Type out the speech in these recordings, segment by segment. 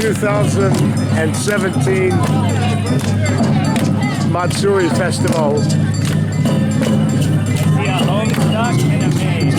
2017 Matsuri Festival. See a home duck and a maid.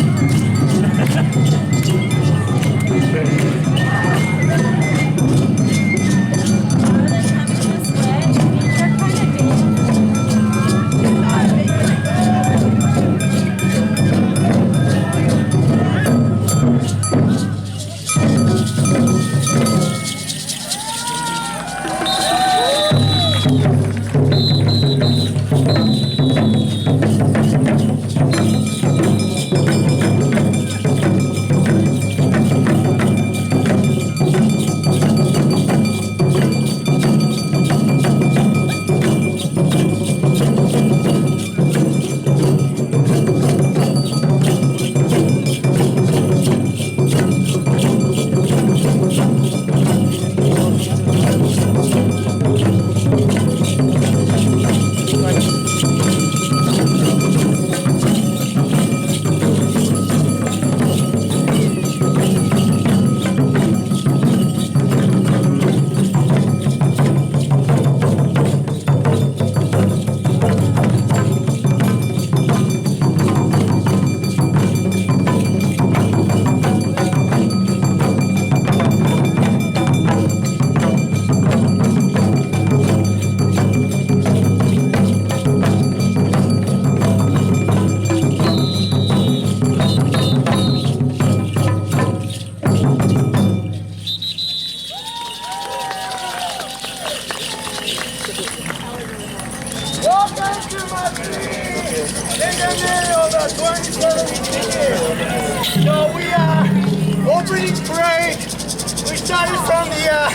Welcome to Matsuri in the middle of the 2017. So we are opening parade. We started from the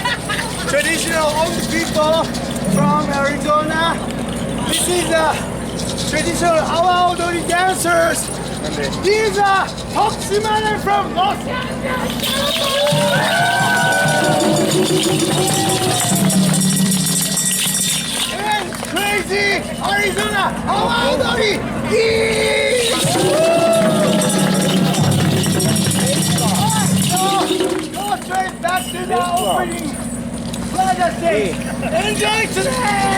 traditional old people from Arizona. This is the traditional awa odori dancers. These are Tokushima from Los and crazy Arizona awa odori. Go straight back to the opening plaza stage. Enjoy today!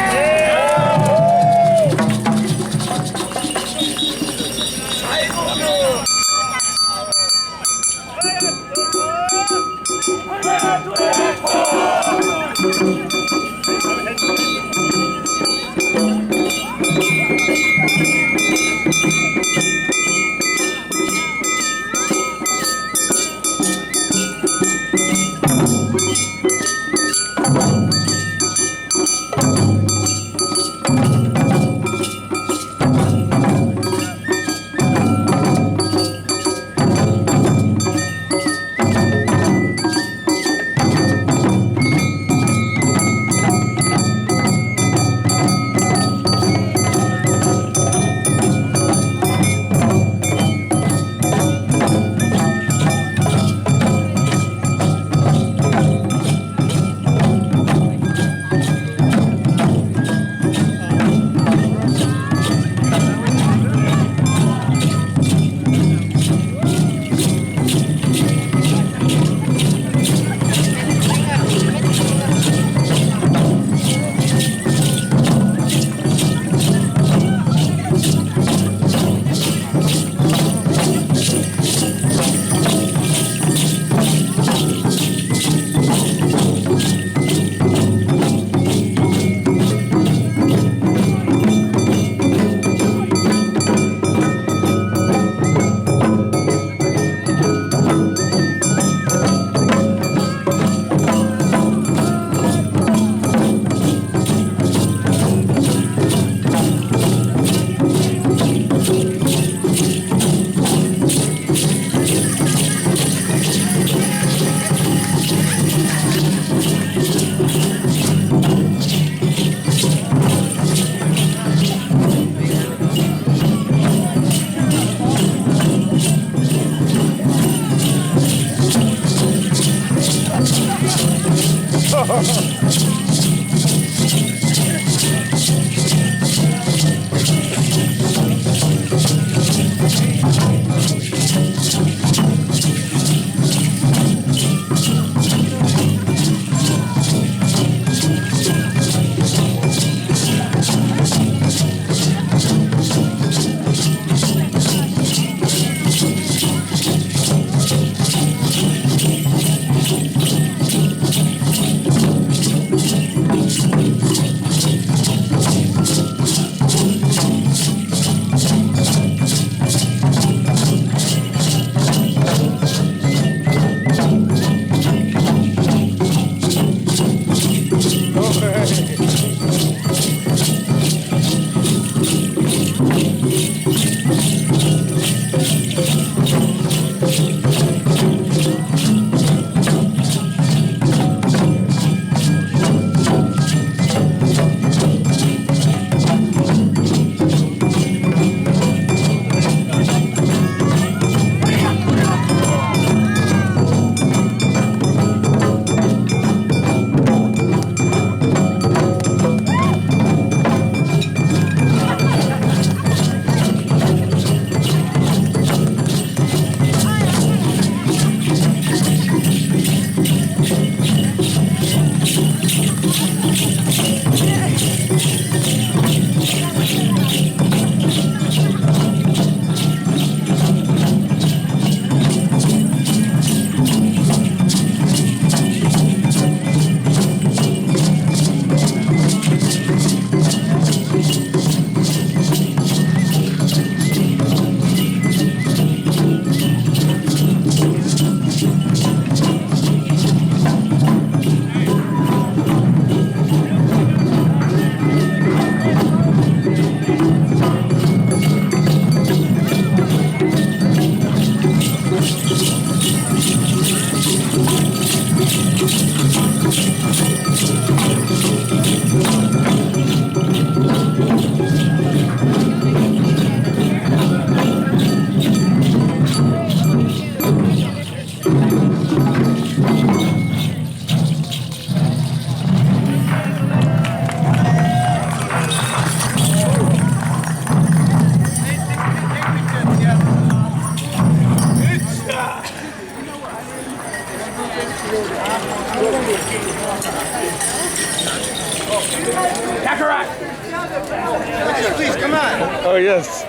Please, come on. Oh, yes.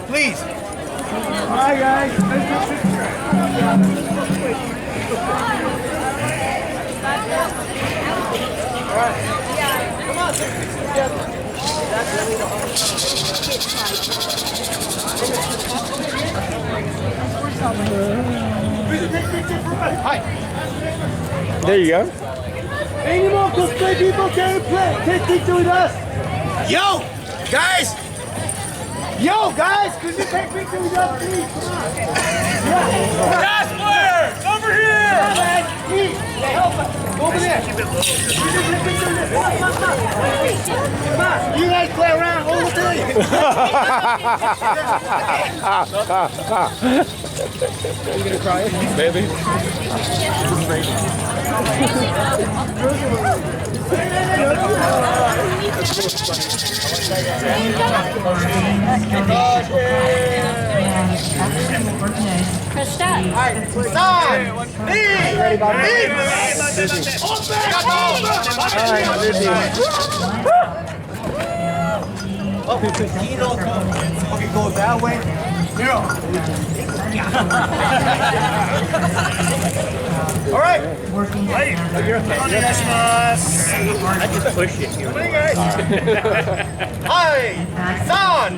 Please. Hi, guys. Come on, Hi. There you go. Any more cosplay people can take picture with us? Yo, guys! Yo, guys, could you take picture with us, please? Come on. Yeah. Jasper! Over here! Come on, please. Help us. Over there. Keep it low. Come on. You guys play around all the time. You gonna cry? Baby. Krista. Okay, go that way. Zero. All right. Hey, you're okay. I just pushed you. Come on, guys. Hi. San.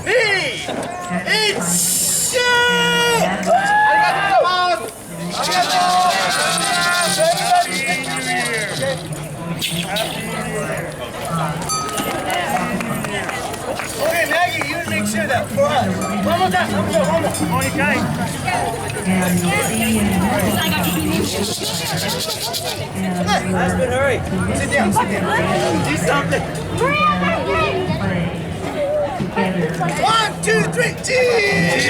Ni. It's. Okay, Maggie, you make sure that for us. One more time. One more. Okay. Husband, hurry. Sit down. Do something. 1, 2, 3. Cheers.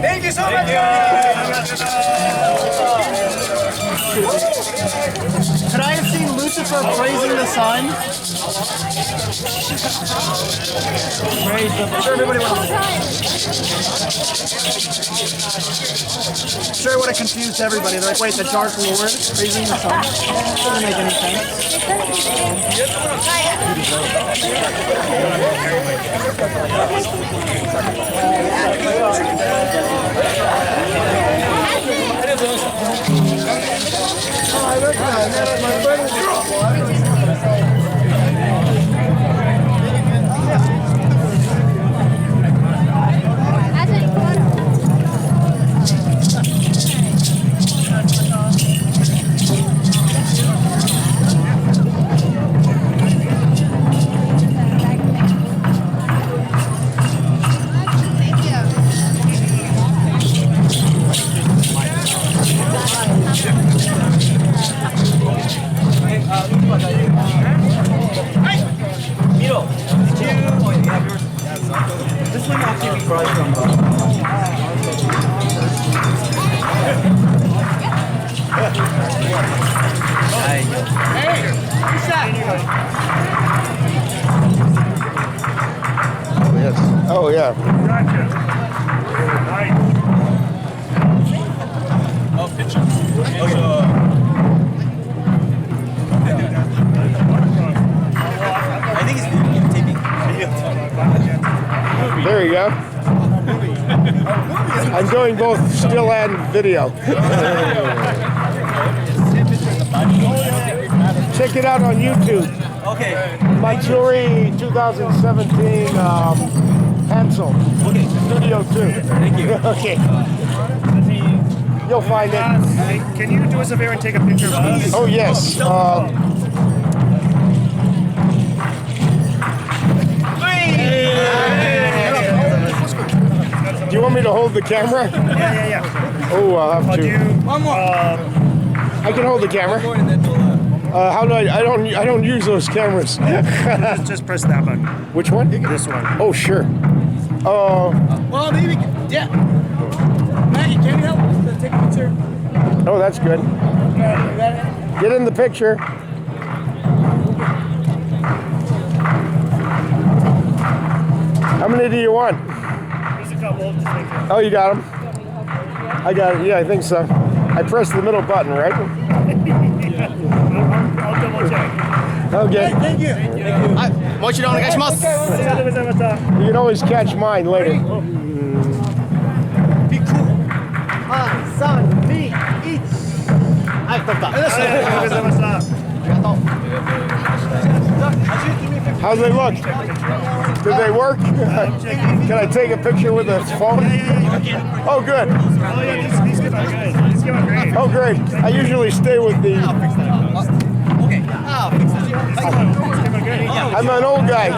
Thank you so much. Could I have seen Lucifer praising the sun? Praise the sun. Sure, everybody wants Sure, it would have confused everybody. They're like, wait, the Dark Lord praising the sun? Doesn't make any sense. I recognize that. My friend. Oh, yeah. Gotcha. Nice. Oh, picture. I think it's taping. There you go. I'm doing both still and video. Check it out on YouTube. Okay. Matsuri 2017 Hansel. Okay. Studio 2. Thank you. Okay. You'll find it. Can you do us a favor and take a picture of us? Oh, yes. Do you want me to hold the camera? Yeah. Oh, I'll have I'll to. do one more. I can hold the camera. And then we'll, How do I don't use those cameras. Just press that button. Which one? This one. Oh, sure. Well, maybe, yeah. Maggie, can you help us take a picture? Oh, that's good. Get in the picture. How many do you want? There's a couple. Just make sure. Oh, you got them? I got it. Yeah, I think so. I pressed the middle button, right? I'll double check. Okay. Thank you. You can always catch mine later. Be cool. Son, me, each. How's they look? Did they work? Can I take a picture with a phone? Oh, good. Oh, yeah, these came out good. These came out great. Oh, great. I usually stay with the... I'm an old guy.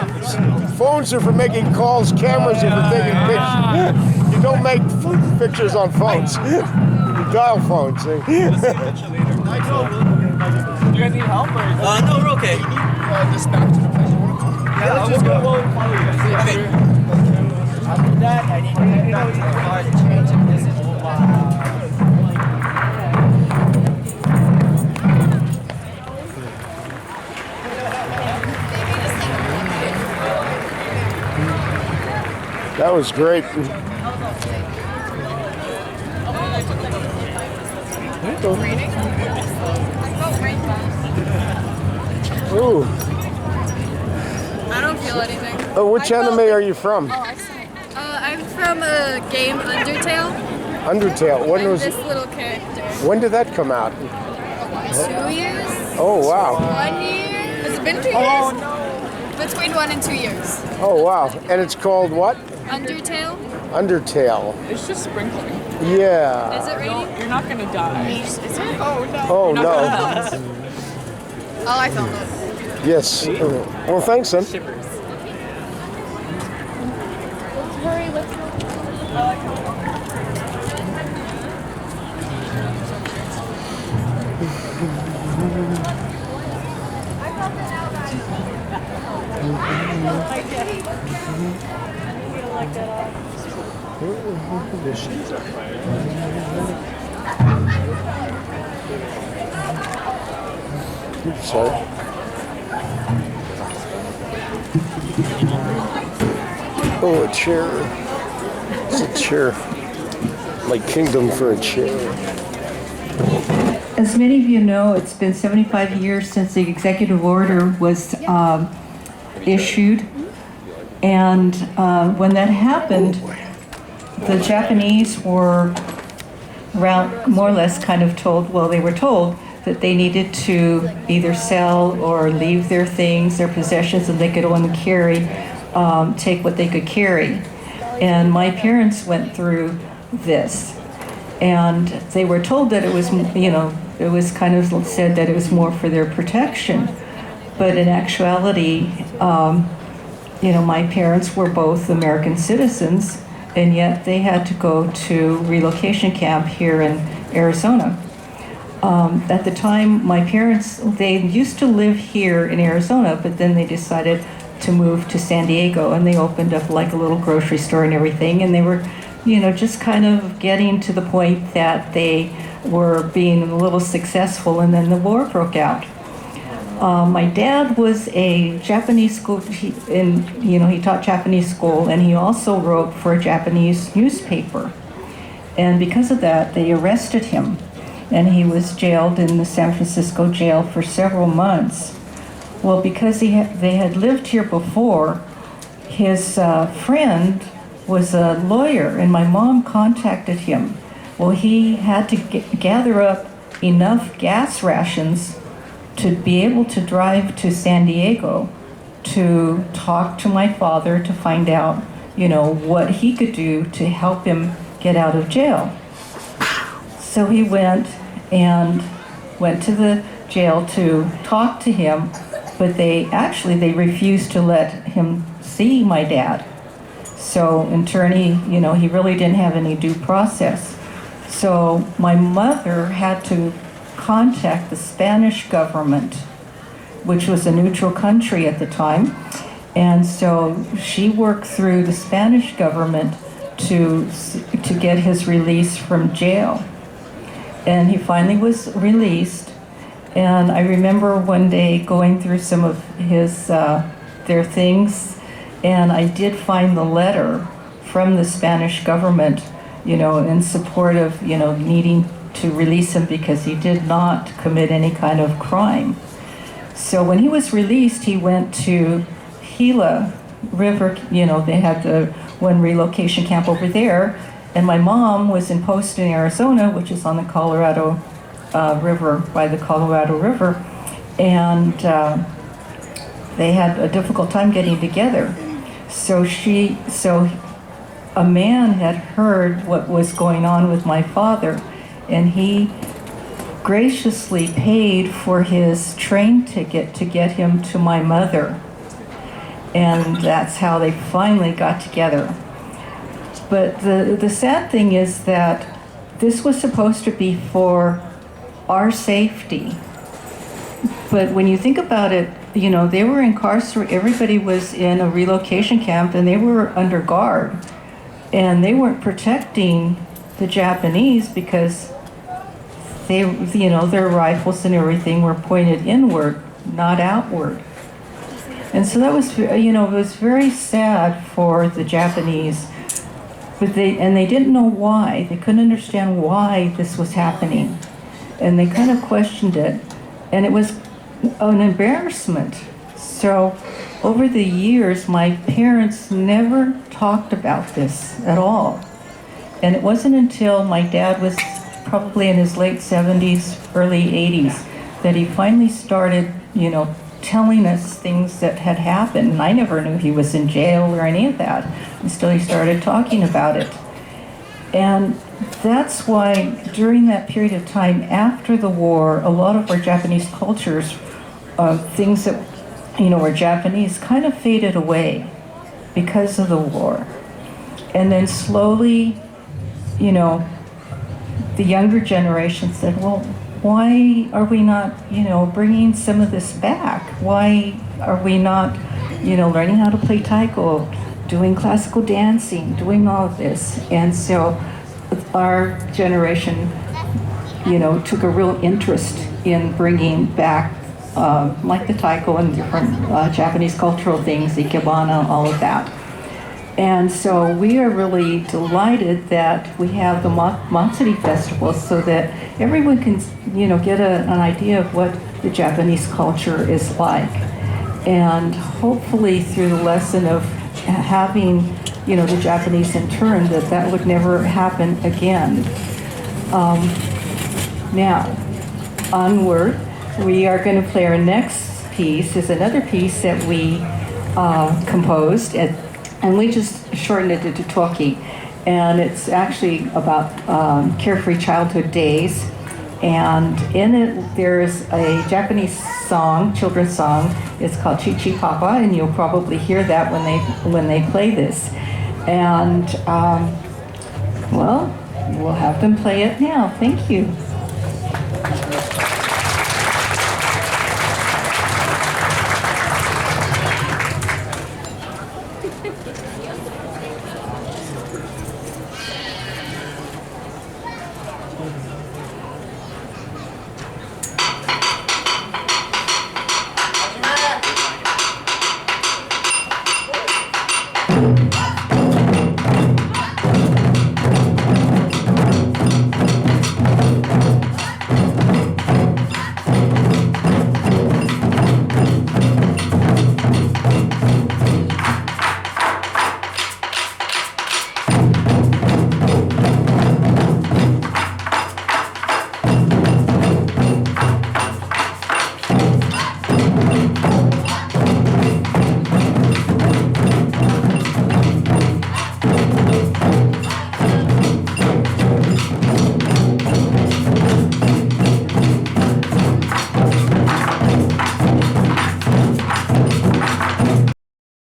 Phones are for making calls, cameras are for taking pictures. You don't make pictures on phones. You dial phones. you guys need help? Or no, we're okay. You need this back to the place you want to go? Yeah, let's just go. We'll follow you guys. Okay. After that, I need to get back to the car to change and visit. That was great. Ooh. I don't feel anything. Oh, which anime are you from? I'm from a game Undertale. Undertale. When I'm was? this little character. When did that come out? 2 years? Oh wow. 1 year? Has it been 2 years? Between 1 and 2 years. Oh wow. And it's called what? Undertale? Undertale. It's just sprinkling. Yeah. Is it raining? You're not gonna die. Is it? Oh no. Oh You're not no. gonna die. Oh, I found it. Yes. Well, thanks then. Shivers. Hurry, let's go. Oops, sorry. Oh, a chair. It's a chair. My kingdom for a chair. As many of you know, it's been 75 years since the executive order was issued. And when that happened, the Japanese were around, more or less kind of told, well, they were told that they needed to either sell or leave their things, their possessions, and they could only carry, take what they could carry. And my parents went through this. And they were told that it was, you know, it was kind of said that it was more for their protection. But in actuality, you know, my parents were both American citizens, and yet they had to go to relocation camp here in Arizona. At the time, my parents, they used to live here in Arizona, but then they decided to move to San Diego, and they opened up like a little grocery store and everything, and they were, you know, just kind of getting to the point that they were being a little successful, and then the war broke out. My dad was a Japanese school, he taught Japanese school, and he also wrote for a Japanese newspaper. And because of that, they arrested him, and he was jailed in the San Francisco jail for several months. Well, because they had lived here before, his friend was a lawyer, and my mom contacted him. Well, he had to gather up enough gas rations to be able to drive to San Diego to talk to my father to find out, you know, what he could do to help him get out of jail. So he went to the jail to talk to him, but they refused to let him see my dad. So in turn, he really didn't have any due process. So my mother had to contact the Spanish government, which was a neutral country at the time. And so she worked through the Spanish government to get his release from jail. And he finally was released. And I remember one day going through some of their things, and I did find the letter from the Spanish government, in support of, needing to release him because he did not commit any kind of crime. So when he was released, he went to Gila River, they had the one relocation camp over there, and my mom was in Poston, Arizona, which is on the Colorado River, by the Colorado River, and they had a difficult time getting together. So a man had heard what was going on with my father, and he graciously paid for his train ticket to get him to my mother. And that's how they finally got together. But the sad thing is that this was supposed to be for our safety. But when you think about it, they were incarcerated, everybody was in a relocation camp, and they were under guard. And they weren't protecting the Japanese because their rifles and everything were pointed inward, not outward. And so that was, it was very sad for the Japanese, but they didn't know why. They couldn't understand why this was happening. And they kind of questioned it. And it was an embarrassment. So over the years, my parents never talked about this at all. And it wasn't until my dad was probably in his late 70s, early 80s, that he finally started, telling us things that had happened. And I never knew he was in jail or any of that until he started talking about it. And that's why during that period of time after the war, a lot of our Japanese cultures, things that, were Japanese, kind of faded away because of the war. And then slowly, the younger generation said, well, why are we not, bringing some of this back? Why are we not, learning how to play taiko, doing classical dancing, doing all of this? And so our generation, took a real interest in bringing back, like the taiko and different Japanese cultural things, the ikebana, all of that. And so we are really delighted that we have the Matsuri Festival so that everyone can, get an idea of what the Japanese culture is like. And hopefully through the lesson of having, the Japanese in turn, that would never happen again. Now, onward, we are going to play our next piece. Is another piece that we composed and we just shortened it to Toki. And it's actually about carefree childhood days. And in it, there's a Japanese song, children's song. It's called Chi Chi Papa, and you'll probably hear that when they play this. And, we'll have them play it now. Thank you.